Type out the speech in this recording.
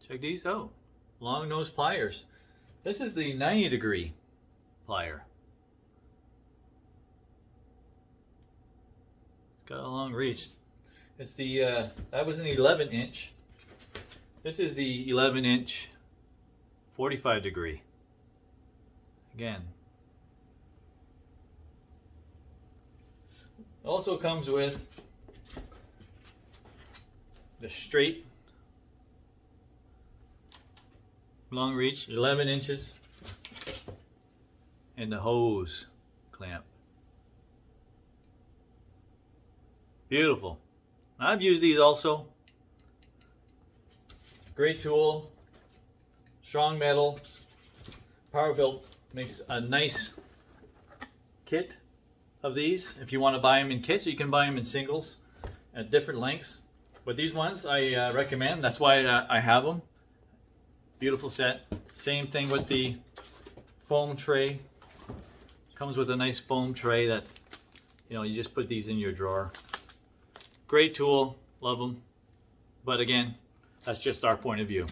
Check these out. Long nose pliers. This is the 90-degree plier. It's got a long reach. It's the that was an 11-inch. This is the 11-inch 45-degree. Again. Also comes with the straight long reach, 11 inches, and the hose clamp. Beautiful. I've used these also. Great tool, strong metal. Powerbuilt makes a nice kit of these. If you want to buy them in kits, you can buy them in singles at different lengths. But these ones I recommend. That's why I have them. Beautiful set. Same thing with the foam tray. Comes with a nice foam tray that, you know, you just put these in your drawer. Great tool. Love them. But again, that's just our point of view.